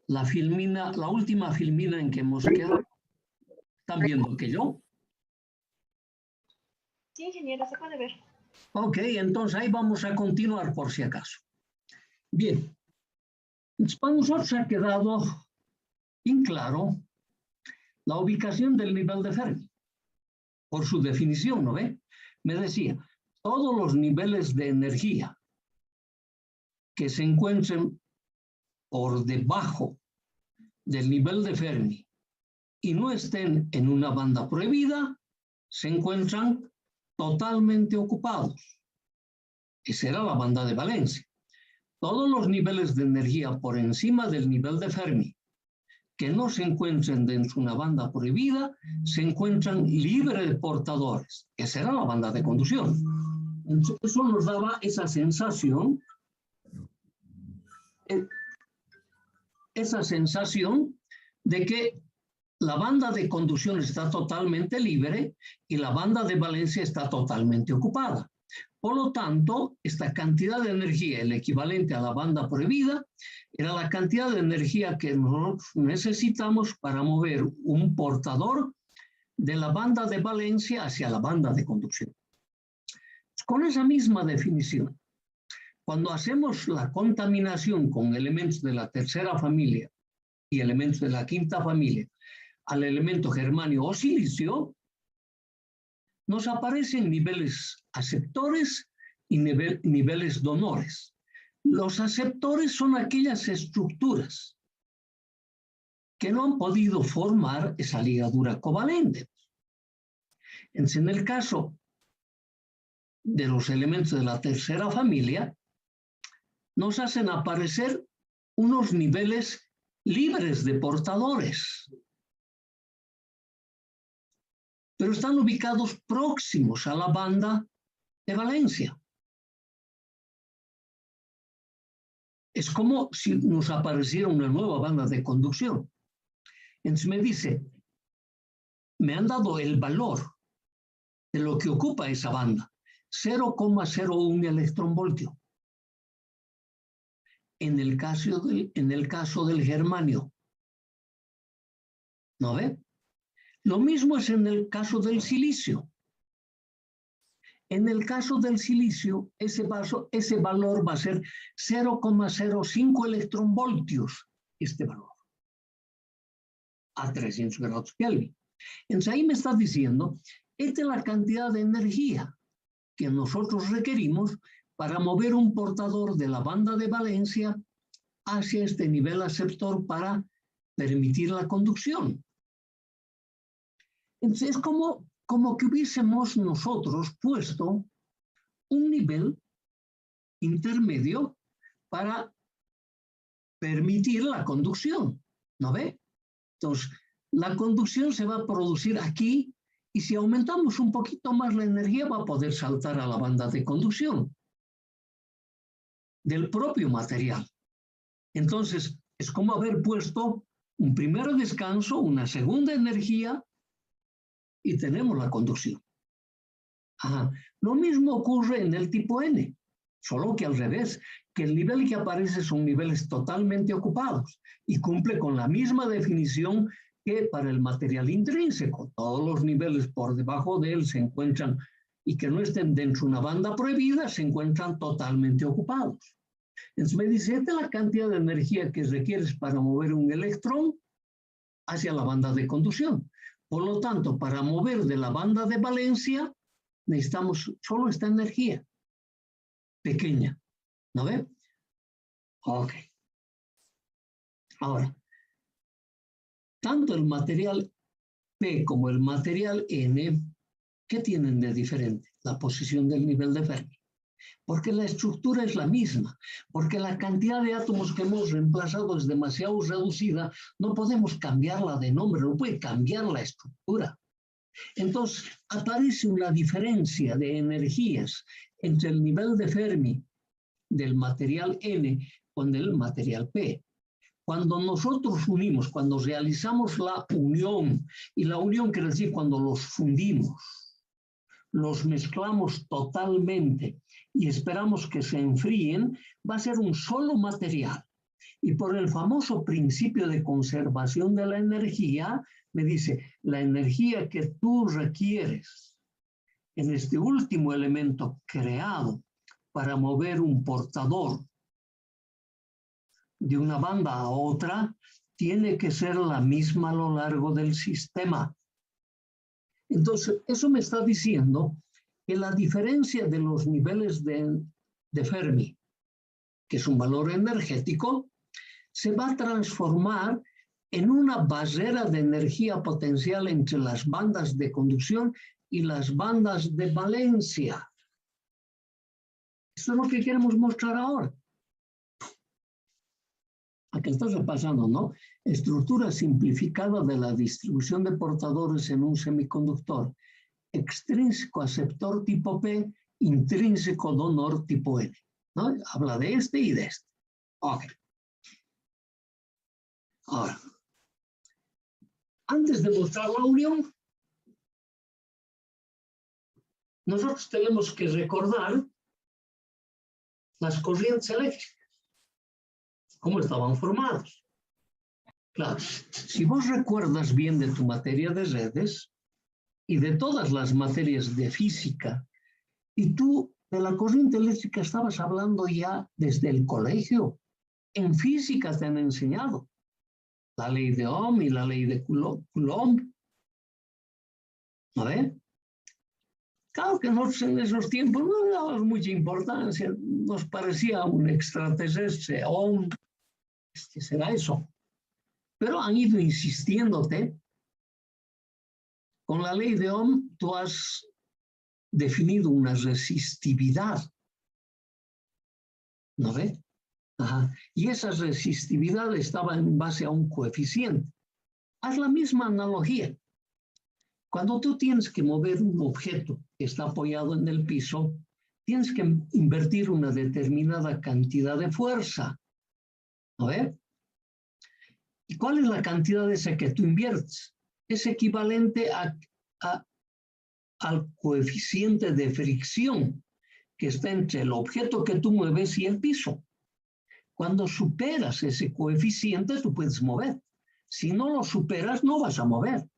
la última filmina en que hemos quedado. ¿Están viendo que yo? Sí, ingeniero, se puede ver. Ok, entonces ahí vamos a continuar por si acaso. Bien. Para nosotros ha quedado bien claro la ubicación del nivel de Fermi. Por su definición, ¿no ve? Me decía, todos los niveles de energía que se encuentren por debajo del nivel de Fermi y no estén en una banda prohibida, se encuentran totalmente ocupados. Esa era la banda de valencia. Todos los niveles de energía por encima del nivel de Fermi que no se encuentren dentro de una banda prohibida, se encuentran libres de portadores. Esa era la banda de conducción. Entonces, eso nos daba esa sensación de que la banda de conducción está totalmente libre y la banda de valencia está totalmente ocupada. Por lo tanto, esta cantidad de energía, el equivalente a la banda prohibida, era la cantidad de energía que nosotros necesitamos para mover un portador de la banda de valencia hacia la banda de conducción. Con esa misma definición, cuando hacemos la contaminación con elementos de la tercera familia y elementos de la quinta familia al elemento germanio o silicio, nos aparecen niveles aceptores y niveles donores. Los aceptores son aquellas estructuras que no han podido formar esa ligadura covalente. Entonces, en el caso de los elementos de la tercera familia, nos hacen aparecer unos niveles libres de portadores, pero están ubicados próximos a la banda de valencia. Es como si nos apareciera una nueva banda de conducción. Entonces me dice, me han dado el valor de lo que ocupa esa banda, 0,01 electronvoltio. En el caso del germanio, ¿no ve? Lo mismo es en el caso del silicio. En el caso del silicio, ese valor va a ser 0,05 electronvoltios, este valor, a 300 grados Kelvin. Entonces ahí me está diciendo, esta es la cantidad de energía que nosotros requerimos para mover un portador de la banda de valencia hacia este nivel aceptor para permitir la conducción. Entonces es como que hubiésemos nosotros puesto un nivel intermedio para permitir la conducción, ¿no ve? Entonces, la conducción se va a producir aquí y si aumentamos un poquito más la energía va a poder saltar a la banda de conducción del propio material. Entonces, es como haber puesto un primer descanso, una segunda energía y tenemos la conducción. Ajá. Lo mismo ocurre en el tipo N, solo que al revés, que el nivel que aparece son niveles totalmente ocupados y cumple con la misma definición que para el material intrínseco. Todos los niveles por debajo de él se encuentran y que no estén dentro de una banda prohibida se encuentran totalmente ocupados. Entonces me dice, esta es la cantidad de energía que requieres para mover un electrón hacia la banda de conducción. Por lo tanto, para mover de la banda de valencia, necesitamos solo esta energía pequeña. ¿No ve? Ok. Ahora, tanto el material P como el material N, ¿qué tienen de diferente? La posición del nivel de Fermi. Porque la estructura es la misma, porque la cantidad de átomos que hemos reemplazado es demasiado reducida, no podemos cambiarla de nombre, no puede cambiar la estructura. Entonces, aparece una diferencia de energías entre el nivel de Fermi del material N con el material P. Cuando nosotros unimos, cuando realizamos la unión, y la unión quiere decir cuando los fundimos, los mezclamos totalmente y esperamos que se enfríen, va a ser un solo material. Y por el famoso principio de conservación de la energía, me dice, la energía que tú requieres en este último elemento creado para mover un portador de una banda a otra, tiene que ser la misma a lo largo del sistema. Entonces, eso me está diciendo que la diferencia de los niveles de Fermi, que es un valor energético, se va a transformar en una barrera de energía potencial entre las bandas de conducción y las bandas de valencia. Eso es lo que queremos mostrar ahora. Aquí está repasando, ¿no? Estructura simplificada de la distribución de portadores en un semiconductor. Extrínseco aceptor tipo P, intrínseco donor tipo N, ¿no? Habla de este y de este. Ok. Ahora, antes de mostrar la unión, nosotros tenemos que recordar las corrientes eléctricas, cómo estaban formadas. Claro, si vos recuerdas bien de tu materia de redes y de todas las materias de física, y tú de la corriente eléctrica estabas hablando ya desde el colegio, en física te han enseñado la ley de Ohm y la ley de Coulomb. ¿No ves? Claro que nosotros en esos tiempos no le dábamos mucha importancia, nos parecía un extraterrestre, Ohm, ¿qué será eso? Pero han ido insistiéndote. Con la ley de Ohm tú has definido una resistividad, ¿no ves? Ajá. Y esa resistividad estaba en base a un coeficiente. Haz la misma analogía. Cuando tú tienes que mover un objeto que está apoyado en el piso, tienes que invertir una determinada cantidad de fuerza. ¿No ves? ¿Y cuál es la cantidad de esa que tú inviertes? Es equivalente al coeficiente de fricción que está entre el objeto que tú mueves y el piso. Cuando superas ese coeficiente, tú puedes mover. Si no lo superas, no vas a mover.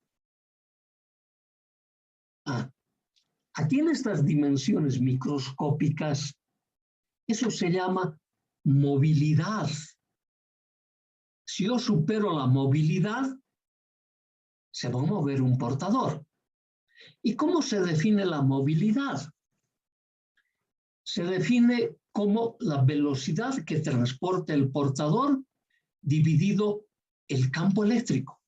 Aquí en estas dimensiones microscópicas, eso se llama movilidad. Si yo supero la movilidad, se va a mover un portador. ¿Y cómo se define la movilidad? Se define como la velocidad que transporta el portador dividido el campo eléctrico.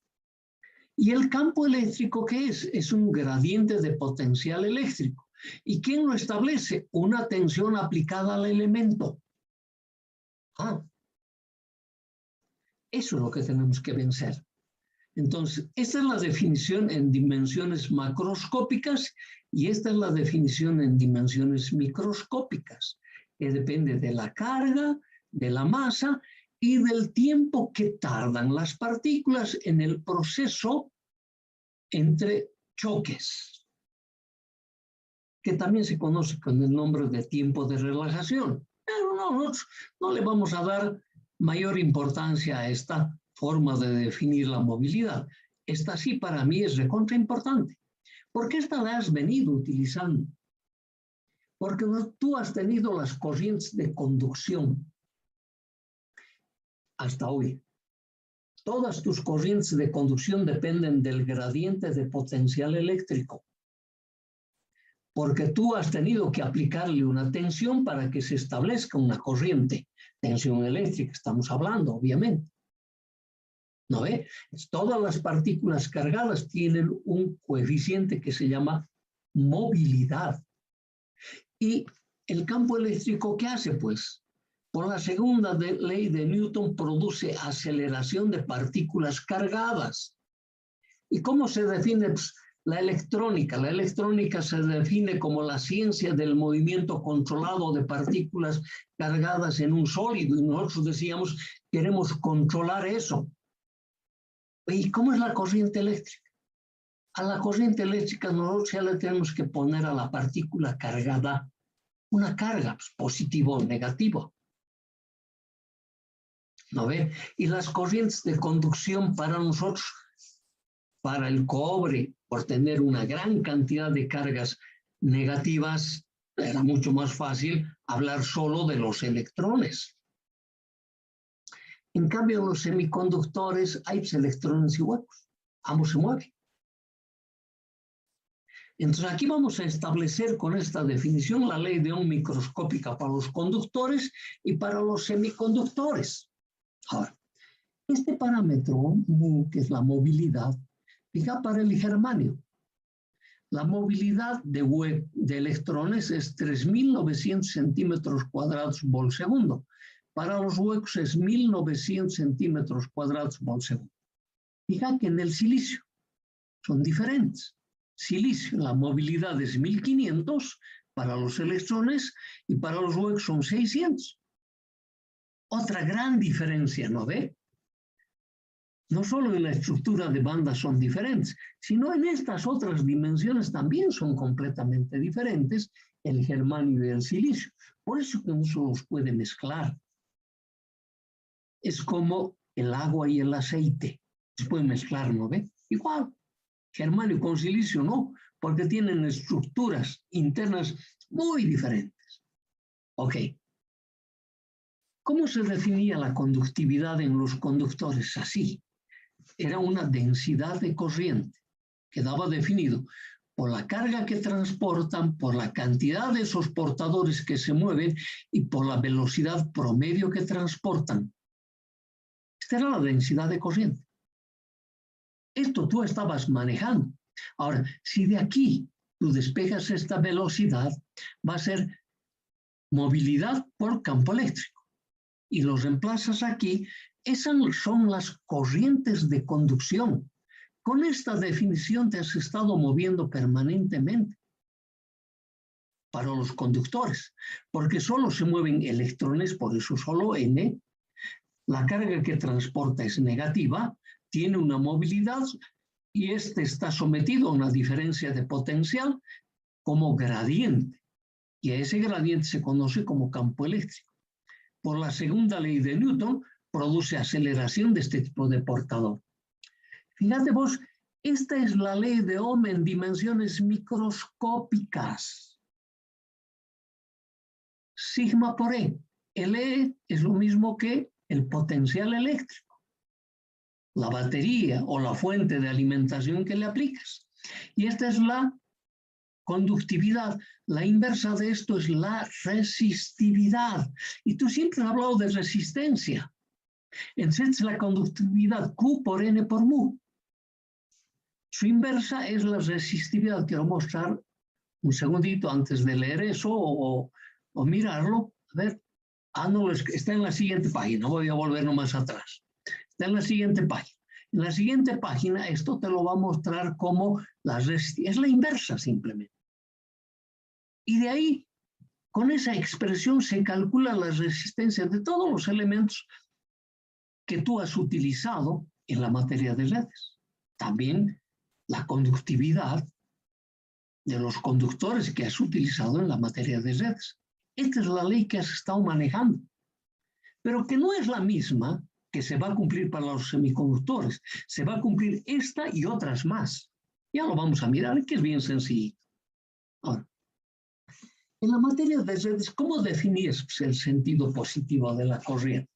¿Y el campo eléctrico qué es? Es un gradiente de potencial eléctrico. ¿Y quién lo establece? Una tensión aplicada al elemento. Eso es lo que tenemos que vencer. Entonces, esta es la definición en dimensiones macroscópicas y esta es la definición en dimensiones microscópicas, que depende de la carga, de la masa y del tiempo que tardan las partículas en el proceso entre choques, que también se conoce con el nombre de tiempo de relajación. Pero nosotros no le vamos a dar mayor importancia a esta forma de definir la movilidad. Esta sí para mí es recontra importante, porque esta la has venido utilizando, porque tú has tenido las corrientes de conducción hasta hoy. Todas tus corrientes de conducción dependen del gradiente de potencial eléctrico, porque tú has tenido que aplicarle una tensión para que se establezca una corriente, tensión eléctrica, estamos hablando, obviamente. ¿No ve? Todas las partículas cargadas tienen un coeficiente que se llama movilidad. ¿Y el campo eléctrico qué hace? Pues, por la segunda ley de Newton produce aceleración de partículas cargadas. ¿Y cómo se define? Pues, la electrónica. La electrónica se define como la ciencia del movimiento controlado de partículas cargadas en un sólido. Y nosotros decíamos, queremos controlar eso. ¿Y cómo es la corriente eléctrica? A la corriente eléctrica nosotros ya le tenemos que poner a la partícula cargada una carga, pues, positivo o negativo. ¿no ve? Y las corrientes de conducción para nosotros, para el cobre, por tener una gran cantidad de cargas negativas, era mucho más fácil hablar solo de los electrones. En cambio, en los semiconductores hay electrones y huecos. Ambos se mueven. Entonces, aquí vamos a establecer con esta definición la ley de Ohm microscópica para los conductores y para los semiconductores. Ahora, este parámetro, que es la movilidad, fija para el germanio. La movilidad de electrones es 3.900 centímetros cuadrados por segundo. Para los huecos es 1.900 centímetros cuadrados por segundo. Fija que en el silicio son diferentes. Silicio, la movilidad es 1.500 para los electrones y para los huecos son 600. Otra gran diferencia, ¿no ve? No solo en la estructura de bandas son diferentes, sino en estas otras dimensiones también son completamente diferentes, el germanio y el silicio. Por eso que no se los puede mezclar. Es como el agua y el aceite. Se pueden mezclar, ¿no ve? Igual, germanio con silicio no, porque tienen estructuras internas muy diferentes. Ok. ¿Cómo se definía la conductividad en los conductores? Así. Era una densidad de corriente. Quedaba definido por la carga que transportan, por la cantidad de esos portadores que se mueven y por la velocidad promedio que transportan. Esta era la densidad de corriente. Esto tú estabas manejando. Ahora, si de aquí tú despejas esta velocidad, va a ser movilidad por campo eléctrico. Y los reemplazas aquí. Esas son las corrientes de conducción. Con esta definición te has estado moviendo permanentemente para los conductores, porque solo se mueven electrones, por eso solo N. La carga que transporta es negativa, tiene una movilidad y este está sometido a una diferencia de potencial como gradiente. Y a ese gradiente se conoce como campo eléctrico. Por la segunda ley de Newton, produce aceleración de este tipo de portador. Fíjate vos, esta es la ley de Ohm en dimensiones microscópicas. Sigma por E. El E es lo mismo que el potencial eléctrico, la batería o la fuente de alimentación que le aplicas. Y esta es la conductividad. La inversa de esto es la resistividad. Y tú siempre has hablado de resistencia. Entonces la conductividad Q por N por mu. Su inversa es la resistividad. Quiero mostrar un segundito antes de leer eso o mirarlo. A ver. No, está en la siguiente página. Voy a volver nomás atrás. Está en la siguiente página. En la siguiente página esto te lo va a mostrar como la resistividad. Es la inversa simplemente. Y de ahí, con esa expresión se calcula la resistencia de todos los elementos que tú has utilizado en la materia de redes. También la conductividad de los conductores que has utilizado en la materia de redes. Esta es la ley que has estado manejando, pero que no es la misma que se va a cumplir para los semiconductores. Se va a cumplir esta y otras más. Ya lo vamos a mirar, que es bien sencillo. Ahora, en la materia de redes, ¿cómo definías el sentido positivo de la corriente?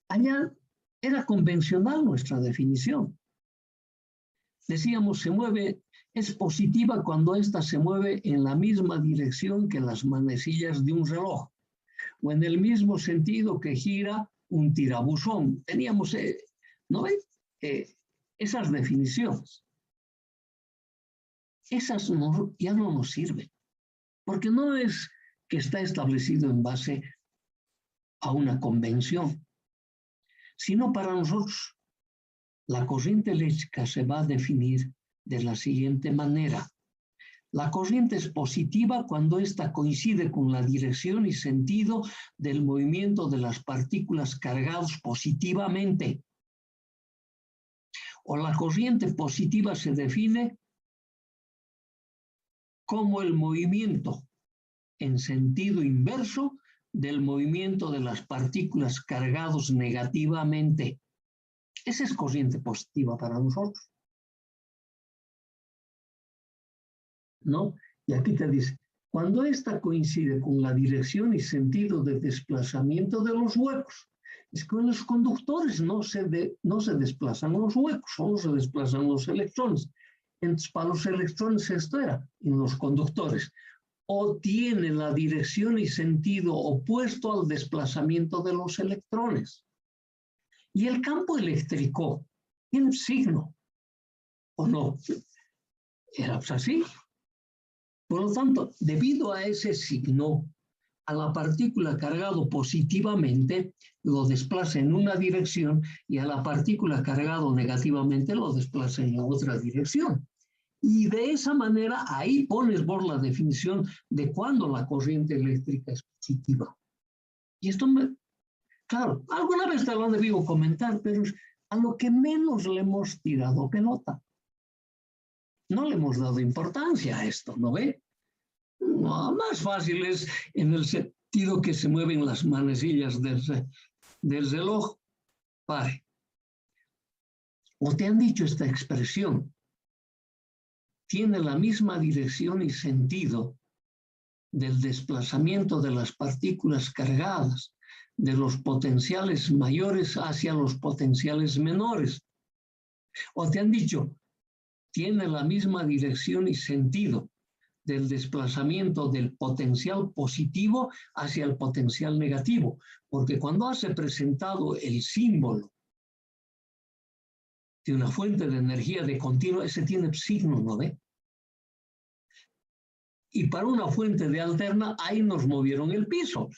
Allá era convencional nuestra definición. Decíamos, es positiva cuando ésta se mueve en la misma dirección que las manecillas de un reloj, o en el mismo sentido que gira un tirabuzón. Teníamos, ¿no ves? Esas definiciones. Esas ya no nos sirven, porque no es que está establecido en base a una convención, sino para nosotros la corriente eléctrica se va a definir de la siguiente manera. La corriente es positiva cuando ésta coincide con la dirección y sentido del movimiento de las partículas cargadas positivamente. O la corriente positiva se define como el movimiento en sentido inverso del movimiento de las partículas cargados negativamente. Esa es corriente positiva para nosotros, ¿no? Y aquí te dice, cuando esta coincide con la dirección y sentido de desplazamiento de los huecos, es que en los conductores no se desplazan los huecos, solo se desplazan los electrones. Entonces, para los electrones esto era, en los conductores, o tiene la dirección y sentido opuesto al desplazamiento de los electrones. Y el campo eléctrico tiene signo, ¿o no? Era pues así. Por lo tanto, debido a ese signo, a la partícula cargado positivamente lo desplaza en una dirección y a la partícula cargado negativamente lo desplaza en la otra dirección. Y de esa manera ahí pones vos la definición de cuándo la corriente eléctrica es positiva. Y esto, claro, alguna vez te lo han debido comentar, pero es a lo que menos le hemos tirado pelota. No le hemos dado importancia a esto, ¿no ve? No, más fácil es en el sentido que se mueven las manecillas del reloj. Pare. O te han dicho esta expresión, tiene la misma dirección y sentido del desplazamiento de las partículas cargadas de los potenciales mayores hacia los potenciales menores. O te han dicho, tiene la misma dirección y sentido del desplazamiento del potencial positivo hacia el potencial negativo, porque cuando has presentado el símbolo de una fuente de energía de continuo, ese tiene signo, ¿no ve? Y para una fuente de alterna, ahí nos movieron el piso.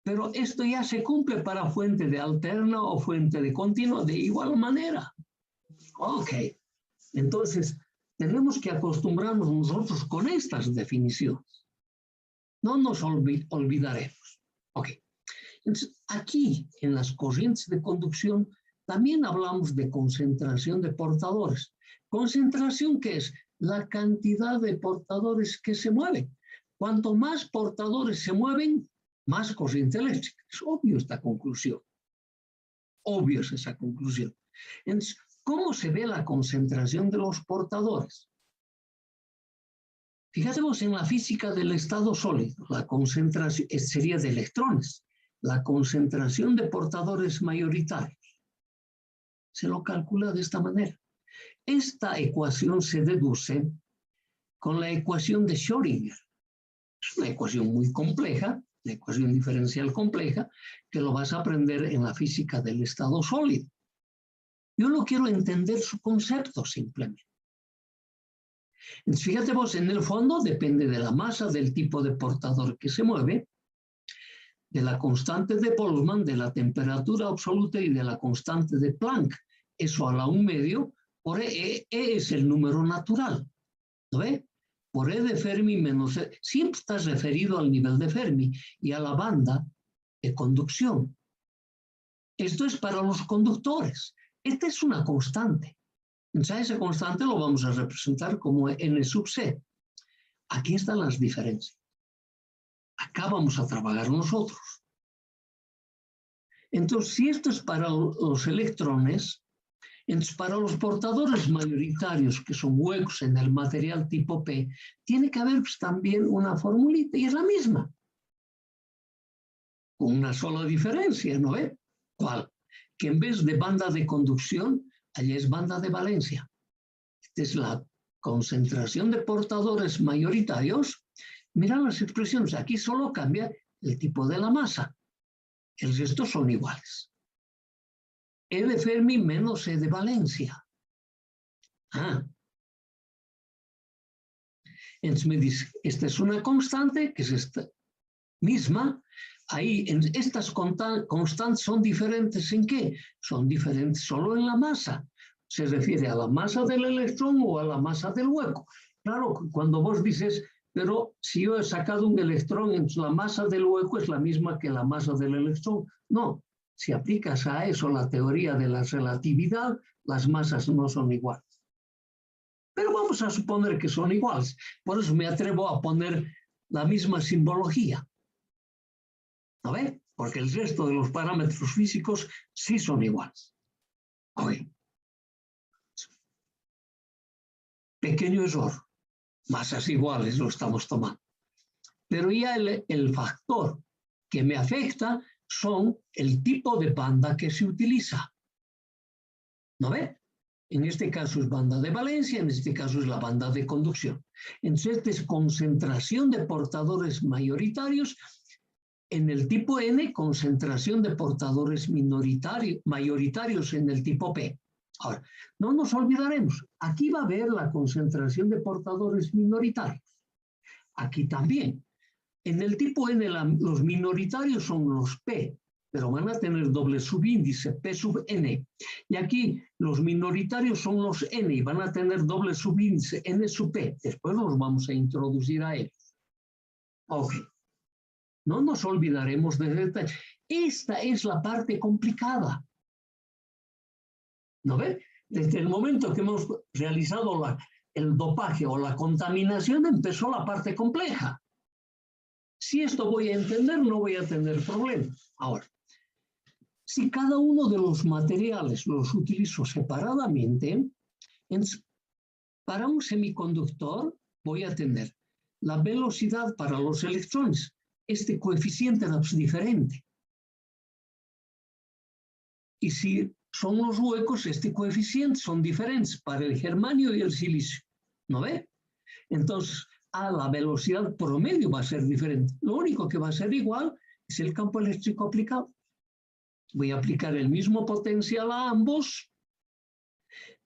Pero esto ya se cumple para fuente de alterna o fuente de continuo de igual manera. Ok, entonces tenemos que acostumbrarnos nosotros con estas definiciones. No nos olvidaremos. Ok, entonces aquí en las corrientes de conducción también hablamos de concentración de portadores. ¿Concentración qué es? La cantidad de portadores que se mueven. Cuanto más portadores se mueven, más corriente eléctrica. Es obvio esta conclusión. Obvio es esa conclusión. Entonces, ¿cómo se ve la concentración de los portadores? Fijemos en la física del estado sólido. La concentración sería de electrones. La concentración de portadores mayoritarios se lo calcula de esta manera. Esta ecuación se deduce con la ecuación de Schrödinger. Es una ecuación muy compleja, la ecuación diferencial compleja, que lo vas a aprender en la física del estado sólido. Yo no quiero entender su concepto simplemente. Entonces, fíjate vos, en el fondo depende de la masa, del tipo de portador que se mueve, de la constante de Boltzmann, de la temperatura absoluta y de la constante de Planck. Eso a la 1/2 por E es el número natural. ¿No ve? Por E de Fermi menos E, siempre está referido al nivel de Fermi y a la banda de conducción. Esto es para los conductores. Esta es una constante. Entonces a esa constante lo vamos a representar como N sub C. Aquí están las diferencias. Acá vamos a trabajar nosotros. Entonces, si esto es para los electrones, entonces para los portadores mayoritarios, que son huecos en el material tipo P, tiene que haber pues, también una formulita, y es la misma. Con una sola diferencia, ¿no ve? ¿Cuál? Que en vez de banda de conducción, allí es banda de valencia. Esta es la concentración de portadores mayoritarios. Mira las expresiones, aquí solo cambia el tipo de la masa. El resto son iguales. E de Fermi menos E de valencia. Entonces me dice, esta es una constante, que es esta misma. Ahí, estas constantes son diferentes ¿en qué? Son diferentes solo en la masa. Se refiere a la masa del electrón o a la masa del hueco. Claro, cuando vos dices, pero si yo he sacado un electrón, entonces la masa del hueco es la misma que la masa del electrón. No, si aplicas a eso la teoría de la relatividad, las masas no son iguales. Pero vamos a suponer que son iguales. Por eso me atrevo a poner la misma simbología. ¿No ve? Porque el resto de los parámetros físicos sí son iguales. Okay. Pequeño error, masas iguales lo estamos tomando. Pero ya el factor que me afecta son el tipo de banda que se utiliza. ¿No ve? En este caso es banda de valencia, en este caso es la banda de conducción. Entonces, esta es concentración de portadores mayoritarios. En el tipo N, concentración de portadores mayoritarios en el tipo P. Ahora, no nos olvidaremos, aquí va a haber la concentración de portadores minoritarios. Aquí también. En el tipo N, los minoritarios son los P, pero van a tener doble subíndice, P sub N. Y aquí los minoritarios son los N y van a tener doble subíndice, N sub P. Después los vamos a introducir a ellos. Ok. No nos olvidaremos de detalle. Esta es la parte complicada. ¿No ve? Desde el momento que hemos realizado el dopaje o la contaminación, empezó la parte compleja. Si esto voy a entender, no voy a tener problemas. Ahora, si cada uno de los materiales los utilizo separadamente, para un semiconductor voy a tener la velocidad para los electrones. Este coeficiente es diferente. Y si son los huecos, este coeficiente son diferentes para el germanio y el silicio. ¿No ve? Entonces, la velocidad promedio va a ser diferente. Lo único que va a ser igual es el campo eléctrico aplicado. Voy a aplicar el mismo potencial a ambos,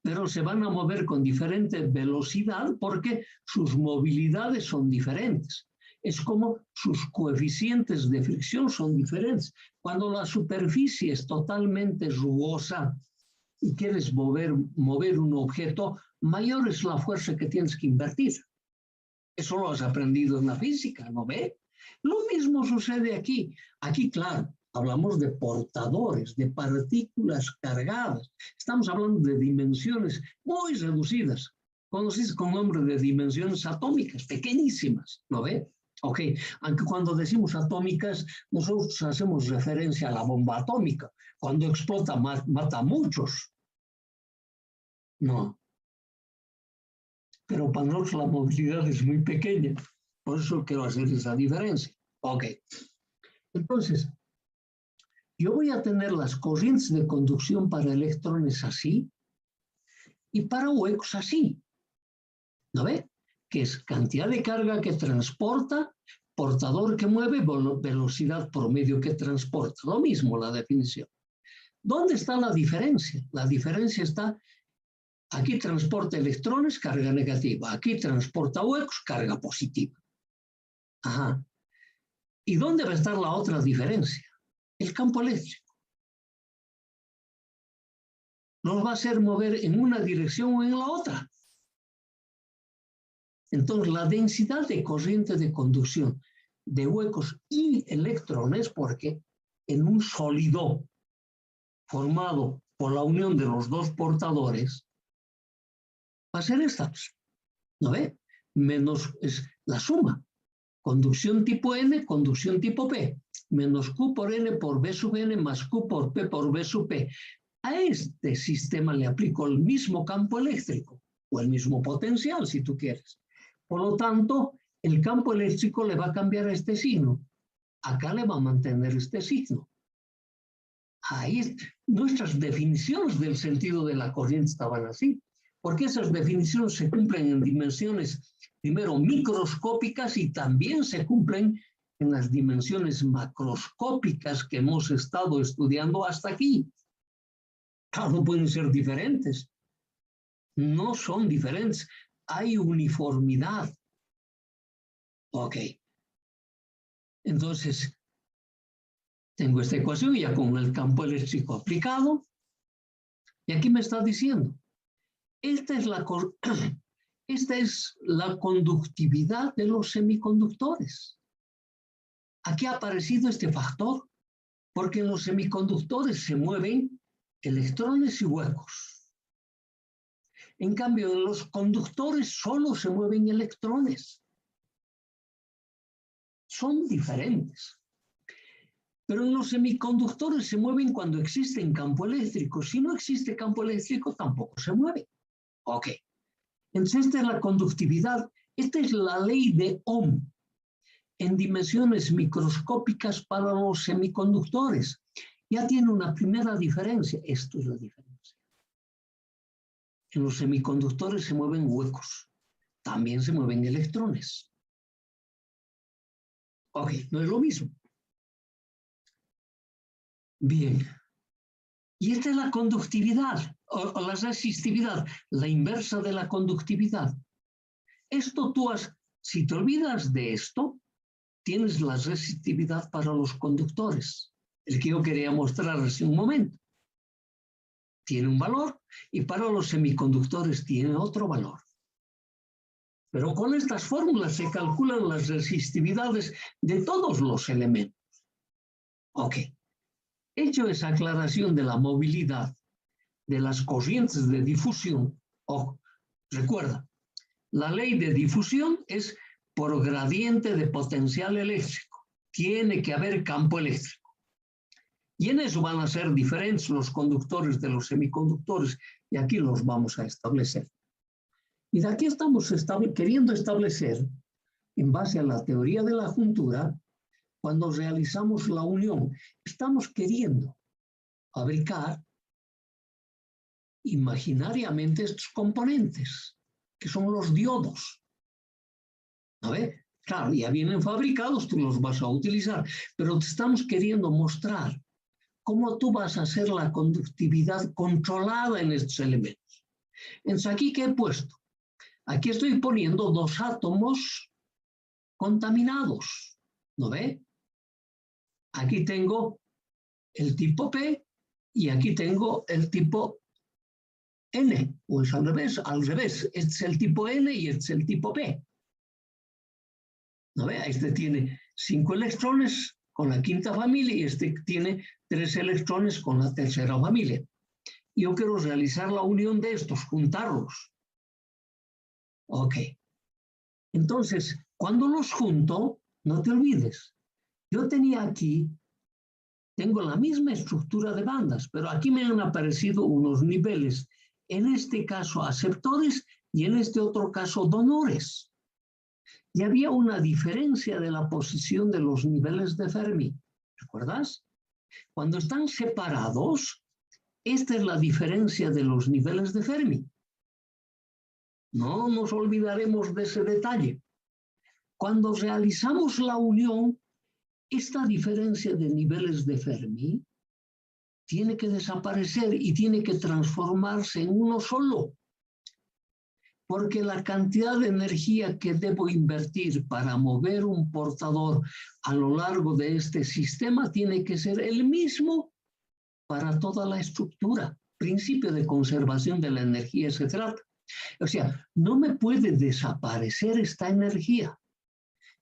pero se van a mover con diferente velocidad porque sus movilidades son diferentes. Es como sus coeficientes de fricción son diferentes. Cuando la superficie es totalmente rugosa y quieres mover un objeto, mayor es la fuerza que tienes que invertir. Eso lo has aprendido en la física, ¿no ve? Lo mismo sucede aquí. Aquí, claro, hablamos de portadores, de partículas cargadas. Estamos hablando de dimensiones muy reducidas, conocidas con nombre de dimensiones atómicas, pequeñísimas, ¿no ve? Ok, aunque cuando decimos atómicas, nosotros hacemos referencia a la bomba atómica. Cuando explota, mata a muchos. No. Pero para nosotros la movilidad es muy pequeña. Por eso quiero hacer esa diferencia. Ok. Entonces, yo voy a tener las corrientes de conducción para electrones así y para huecos así. ¿No ve? Que es cantidad de carga que transporta, portador que mueve, velocidad promedio que transporta. Lo mismo la definición. ¿Dónde está la diferencia? La diferencia está, aquí transporta electrones, carga negativa. Aquí transporta huecos, carga positiva. Ajá. ¿Y dónde va a estar la otra diferencia? El campo eléctrico. Nos va a hacer mover en una dirección o en la otra. Entonces, la densidad de corriente de conducción de huecos y electrones, porque en un sólido formado por la unión de los dos portadores, va a ser esta, ¿no ve? Menos es la suma. Conducción tipo N, conducción tipo P, menos Q por N por B sub N más Q por B sub P. A este sistema le aplico el mismo campo eléctrico o el mismo potencial, si tú quieres. Por lo tanto, el campo eléctrico le va a cambiar a este signo. Acá le va a mantener este signo. Ahí nuestras definiciones del sentido de la corriente estaban así, porque esas definiciones se cumplen en dimensiones, primero, microscópicas y también se cumplen en las dimensiones macroscópicas que hemos estado estudiando hasta aquí. Claro, pueden ser diferentes. No son diferentes. Hay uniformidad. Ok. Entonces, tengo esta ecuación ya con el campo eléctrico aplicado. Y aquí me está diciendo, esta es la conductividad de los semiconductores. Aquí ha aparecido este factor, porque en los semiconductores se mueven electrones y huecos. En cambio, en los conductores solo se mueven electrones. Son diferentes. Pero en los semiconductores se mueven cuando existe campo eléctrico. Si no existe campo eléctrico, tampoco se mueve. Ok. Entonces, esta es la conductividad. Esta es la ley de Ohm en dimensiones microscópicas para los semiconductores. Ya tiene una primera diferencia. Esto es la diferencia. En los semiconductores se mueven huecos. También se mueven electrones. Ok, no es lo mismo. Bien. Y esta es la conductividad, o la resistividad, la inversa de la conductividad. Esto si te olvidas de esto, tienes la resistividad para los conductores, el que yo quería mostrar hace un momento. Tiene un valor y para los semiconductores tiene otro valor. Pero con estas fórmulas se calculan las resistividades de todos los elementos. Ok. Hecho esa aclaración de la movilidad de las corrientes de difusión, recuerda, la ley de difusión es por gradiente de potencial eléctrico. Tiene que haber campo eléctrico. Y en eso van a ser diferentes los conductores de los semiconductores, y aquí los vamos a establecer. Y de aquí estamos queriendo establecer, en base a la teoría de la juntura, cuando realizamos la unión, estamos queriendo fabricar imaginariamente estos componentes, que son los diodos. A ver, claro, ya vienen fabricados, tú los vas a utilizar, pero te estamos queriendo mostrar cómo tú vas a hacer la conductividad controlada en estos elementos. Entonces, ¿aquí qué he puesto? Aquí estoy poniendo dos átomos contaminados, ¿no ve? Aquí tengo el tipo P y aquí tengo el tipo N, o es al revés, este es el tipo N y este es el tipo P. ¿No ve? Este tiene 5 electrones con la quinta familia y este tiene 3 electrones con la tercera familia. Yo quiero realizar la unión de estos, juntarlos. Ok. Entonces, cuando los junto, no te olvides, yo tengo la misma estructura de bandas, pero aquí me han aparecido unos niveles, en este caso aceptores y en este otro caso donores. Y había una diferencia de la posición de los niveles de Fermi, ¿recuerdas? Cuando están separados, esta es la diferencia de los niveles de Fermi. No nos olvidaremos de ese detalle. Cuando realizamos la unión, esta diferencia de niveles de Fermi tiene que desaparecer y tiene que transformarse en uno solo. Porque la cantidad de energía que debo invertir para mover un portador a lo largo de este sistema tiene que ser el mismo para toda la estructura. Principio de conservación de la energía se trata. O sea, no me puede desaparecer esta energía.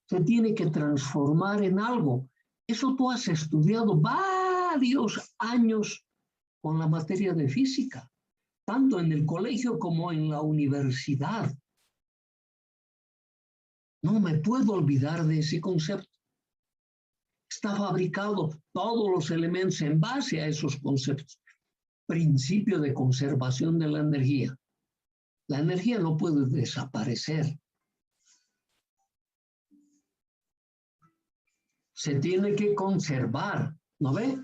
Se tiene que transformar en algo. Eso tú has estudiado varios años con la materia de física, tanto en el colegio como en la universidad. No me puedo olvidar de ese concepto. Está fabricado todos los elementos en base a esos conceptos. Principio de conservación de la energía. La energía no puede desaparecer. Se tiene que conservar, ¿no ve?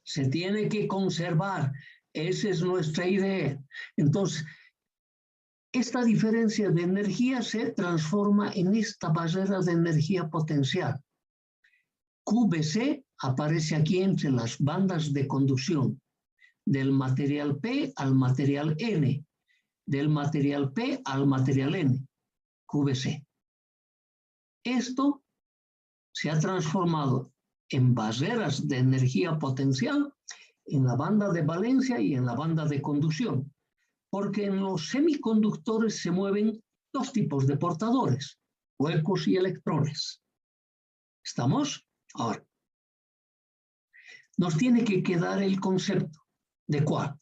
Se tiene que conservar. Esa es nuestra idea. Entonces, esta diferencia de energía se transforma en esta barrera de energía potencial. QVC aparece aquí entre las bandas de conducción, del material P al material N, del material P al material N, QVC. Esto se ha transformado en barreras de energía potencial en la banda de valencia y en la banda de conducción, porque en los semiconductores se mueven dos tipos de portadores, huecos y electrones. ¿Estamos? Ahora, nos tiene que quedar el concepto de cuál.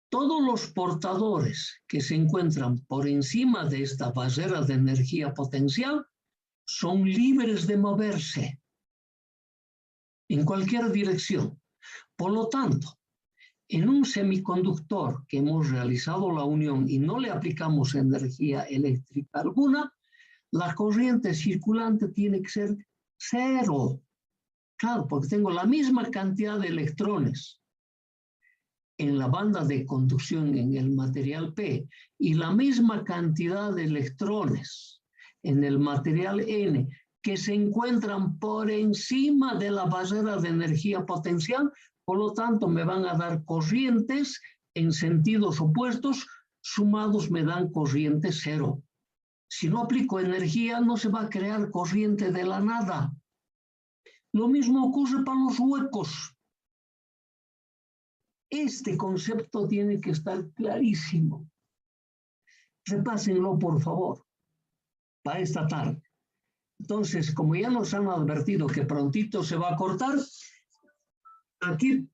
Todos los portadores que se encuentran por encima de esta barrera de energía potencial son libres de moverse en cualquier dirección. Por lo tanto, en un semiconductor que hemos realizado la unión y no le aplicamos energía eléctrica alguna, la corriente circulante tiene que ser cero. Claro, porque tengo la misma cantidad de electrones en la banda de conducción en el material P y la misma cantidad de electrones en el material N que se encuentran por encima de la barrera de energía potencial, por lo tanto me van a dar corrientes en sentidos opuestos, sumados me dan corriente cero. Si no aplico energía, no se va a crear corriente de la nada. Lo mismo ocurre para los huecos. Este concepto tiene que estar clarísimo. Repásenlo, por favor, para esta tarde. Entonces, como ya nos han advertido que prontito se va a cortar, aquí